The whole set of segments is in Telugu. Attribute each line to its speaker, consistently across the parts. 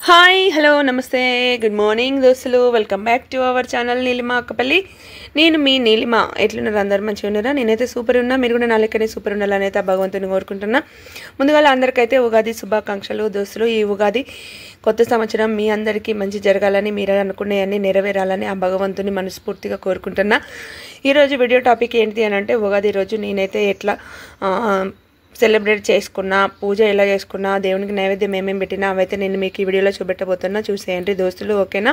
Speaker 1: హాయ్ హలో నమస్తే గుడ్ మార్నింగ్ దోస్తులు welcome back to our channel Neelima Akkapalli. నేను మీ నీలిమ. ఎట్లున్నారు? అందరు మంచిగా ఉన్నారా? నేనైతే సూపర్ ఉన్నా. మీరు కూడా నా లెక్కనే సూపర్ ఉండాలని అయితే భగవంతుని కోరుకుంటున్నా. ముందుగా అందరికైతే ఉగాది శుభాకాంక్షలు దోస్తులు. ఈ ఉగాది కొత్త సంవత్సరం మీ అందరికీ మంచి జరగాలని, మీరు అనుకునేవన్నీ నెరవేరాలని ఆ భగవంతుని మనస్ఫూర్తిగా కోరుకుంటున్నా. ఈరోజు వీడియో టాపిక్ ఏంటి అని అంటే, ఉగాది రోజు నేనైతే ఎట్లా సెలబ్రేట్ చేసుకున్నా, పూజ ఎలా చేసుకున్నా, దేవునికి నైవేద్యం ఏమేమి పెట్టినా అవైతే నేను మీకు ఈ వీడియోలో చూపెట్టబోతున్నా. చూసేయండి దోస్తులు, ఓకేనా?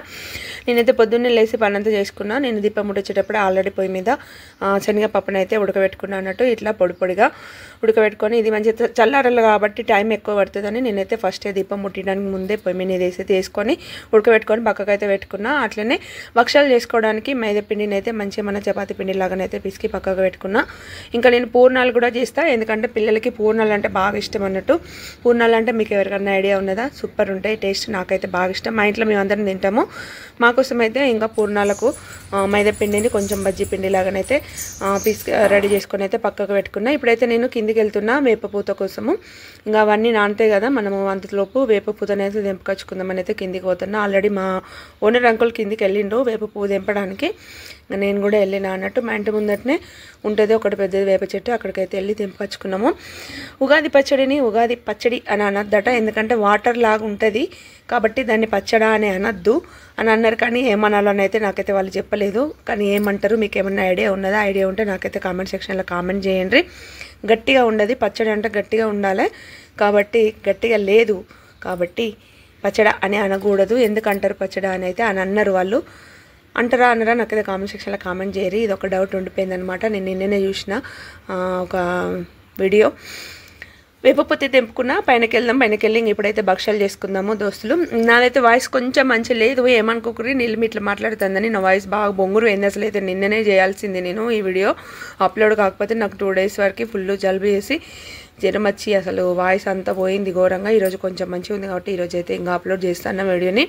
Speaker 1: నేనైతే పొద్దున్నే లేచి పనంతా చేసుకున్నా. నేను దీపం ముట్టించేటప్పుడు ఆల్రెడీ పొయ్యి మీద శనగపప్పును అయితే ఉడకబెట్టుకున్నా అన్నట్టు. ఇట్లా పొడి పొడిగా ఉడకబెట్టుకొని, ఇది మంచి చల్లారలు కాబట్టి టైం ఎక్కువ పడుతుందని నేనైతే ఫస్టే దీపం ముట్టడానికి ముందే పొయ్యి మీద తీసుకొని ఉడకబెట్టుకొని పక్కకైతే పెట్టుకున్నా. అట్లనే భక్షాలు చేసుకోవడానికి మైదా పిండిని అయితే మంచిగా మన చపాతీ పిండి లాగానైతే పిసికి పక్కకు పెట్టుకున్నా. ఇంకా నేను పూర్ణాలు కూడా చేస్తాను, ఎందుకంటే పిల్లలకి పూర్ణాలు అంటే బాగా ఇష్టం అన్నట్టు. పూర్ణాలు అంటే మీకు ఎవరికైనా ఐడియా ఉన్నదా? సూపర్ ఉంటాయి టేస్ట్. నాకైతే బాగా ఇష్టం. మా ఇంట్లో మేము అందరం తింటాము. మాకోసం అయితే ఇంకా పూర్ణాలకు మైదా పిండిని కొంచెం బజ్జీ పిండి లాగానైతే రెడీ చేసుకొని అయితే పక్కకు పెట్టుకున్నా. ఇప్పుడైతే నేను కిందికి వెళ్తున్నా వేపపూత కోసము. ఇంకా అవన్నీ నానతాయి కదా, మనము అంతలోపు వేపపూతనైతే తెంపుకొచ్చుకుందామని అయితే కిందికి పోతున్నా. ఆల్రెడీ మా ఓనర్ అంకుల్ కిందికి వెళ్ళిండు వేప పువ్వు తెంపడానికి. నేను కూడా వెళ్ళినా అన్నట్టు. మా ఇంటి ముందటనే ఉంటుంది ఒకటి పెద్దది వేప చెట్టు, అక్కడికైతే వెళ్ళి తెంపుకొచ్చుకున్నాము. ఉగాది పచ్చడిని ఉగాది పచ్చడి అని అనద్దట, ఎందుకంటే వాటర్ లాగా ఉంటుంది కాబట్టి దాన్ని పచ్చడా అని అనద్దు అని అన్నారు. కానీ ఏమనాలని అయితే నాకైతే వాళ్ళు చెప్పలేదు. కానీ ఏమంటారు, మీకు ఏమన్నా ఐడియా ఉన్నదా? ఐడియా ఉంటే నాకైతే కామెంట్ సెక్షన్లో కామెంట్ చేయండి. గట్టిగా ఉండదు పచ్చడి అంటే, గట్టిగా ఉండాలి కాబట్టి, గట్టిగా లేదు కాబట్టి పచ్చడా అని అనకూడదు. ఎందుకంటారు పచ్చడా అని అయితే అని అన్నారు వాళ్ళు. అంటారా అన్నారా నాకైతే కామెంట్ సెక్షన్లో కామెంట్ చేయరు. ఇది ఒక డౌట్ ఉండిపోయిందనమాట. నేను నిన్ననే చూసిన ఒక వీడియో. వేపపూత తెంపుకున్నా, పైనకి వెళ్ళి ఇప్పుడైతే భక్షాలు చేసుకుందాము దోస్తులు. నాదైతే వాయిస్ కొంచెం మంచి లేదు, ఏమనుకోకరి. నీళ్ళు ఇట్లా మాట్లాడుతుందని నా వాయిస్ బాగా బొంగురు ఏంది. అసలు అయితే నిన్ననే చేయాల్సింది నేను ఈ వీడియో అప్లోడ్, కాకపోతే నాకు 2 days వరకు ఫుల్ జలుబు చేసి జ్వరం వచ్చి అసలు వాయిస్ అంతా పోయింది ఘోరంగా. ఈరోజు కొంచెం మంచిగా ఉంది కాబట్టి ఈరోజు అయితే ఇంకా అప్లోడ్ చేస్తాను వీడియోని.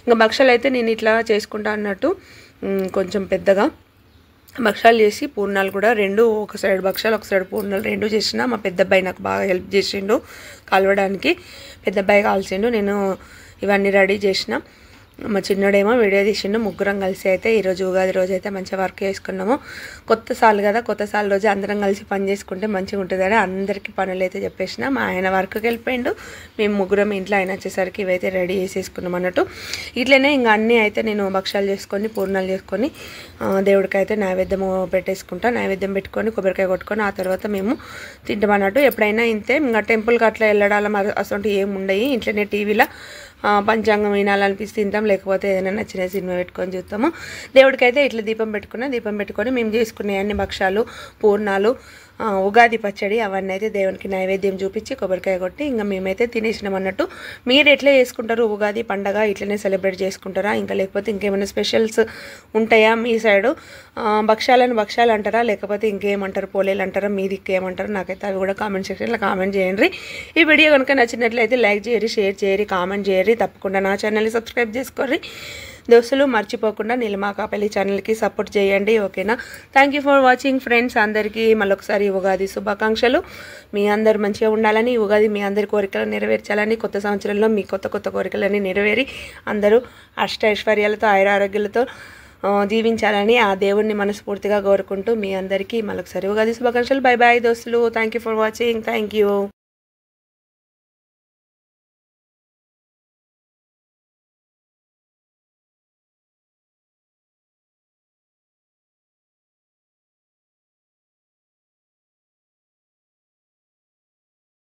Speaker 1: ఇంకా భక్షాలు అయితే నేను ఇట్లా చేసుకుంటా అన్నట్టు. కొంచెం పెద్దగా భక్షాలు చేసి పూర్ణాలు కూడా రెండు, ఒక సైడ్ భక్షాలు ఒక సైడ్ పూర్ణాలు రెండు చేసిన. మా పెద్ద అబ్బాయి నాకు బాగా హెల్ప్ చేసిండు కలవడానికి. పెద్ద అబ్బాయి కాల్చిండు, నేను ఇవన్నీ రెడీ చేసిన. మా చిన్నోడేమో వీడియో తీసిండు. ముగ్గురం కలిసి అయితే ఈరోజు ఉగాది రోజు అయితే మంచిగా వర్క్ చేసుకున్నాము. కొత్త సాల్ కదా, కొత్త సాల్ రోజు అందరం కలిసి పని చేసుకుంటే మంచిగా ఉంటుందని అందరికీ పనులు అయితే చెప్పేసిన. మా ఆయన వర్క్కి వెళ్ళిపోయిండు, మేము ముగ్గురం ఇంట్లో ఆయన వచ్చేసరికి ఇవైతే రెడీ చేసేసుకున్నాం అన్నట్టు. ఇట్లనే ఇంకా అన్నీ అయితే నేను భక్షాలు చేసుకొని పూర్ణాలు చేసుకొని దేవుడికి అయితే నైవేద్యం పెట్టేసుకుంటా. నైవేద్యం పెట్టుకొని కొబ్బరికాయ కొట్టుకొని ఆ తర్వాత మేము తింటాం అన్నట్టు. ఎప్పుడైనా ఇంతే. ఇంకా టెంపుల్కి అట్లా వెళ్ళడాల అసలు ఏమి ఉండయి. ఇంట్లోనే టీవీలో పంచాంగం వినాలనిపిస్తే తింటాం, లేకపోతే ఏదైనా నచ్చిన సినిమా పెట్టుకొని చూస్తాము. దేవుడికి అయితే ఇట్లా దీపం పెట్టుకొని మేము చేసుకునే అన్ని భక్షాలు పూర్ణాలు ఉగాది పచ్చడి అవన్నీ అయితే దేవునికి నైవేద్యం చూపించి కొబ్బరికాయ కొట్టి ఇంకా మేమైతే తినేసినాం అన్నట్టు. మీరు ఎట్లా చేసుకుంటారు ఉగాది పండగ? ఇట్లనే సెలబ్రేట్ చేసుకుంటారా, ఇంకా లేకపోతే ఇంకేమైనా స్పెషల్స్ ఉంటాయా మీ సైడు? భక్షాలు అంటారా, లేకపోతే ఇంకేమంటారు, పోలేలు అంటారా, మీ దిక్కు ఏమంటారు? నాకైతే అవి కూడా కామెంట్ సెక్షన్లో కామెంట్ చేయండి. ఈ వీడియో కనుక నచ్చినట్లయితే లైక్ చేయరి, షేర్ చేయరి, కామెంట్ చేయరి. తప్పకుండా నా ఛానల్ని సబ్స్క్రైబ్ చేసుకోర్రి దోస్తులు. మర్చిపోకుండా నీలిమ అక్కపల్లి ఛానల్కి సపోర్ట్ చేయండి, ఓకేనా? Thank you for watching friends. అందరికీ మళ్ళొకసారి ఉగాది శుభాకాంక్షలు. మీ అందరు మంచిగా ఉండాలని, ఉగాది మీ అందరి కోరికలు నెరవేర్చాలని, కొత్త సంవత్సరంలో మీ కొత్త కోరికలన్నీ నెరవేరి అందరూ అష్టైశ్వర్యాలతో ఆయురారోగ్యాలతో జీవించాలని ఆ దేవుణ్ణి మనస్ఫూర్తిగా కోరుకుంటూ మీ అందరికీ మళ్ళొకసారి ఉగాది శుభాకాంక్షలు. బై బాయ్ దోస్తులు. Thank you for watching. Thank you.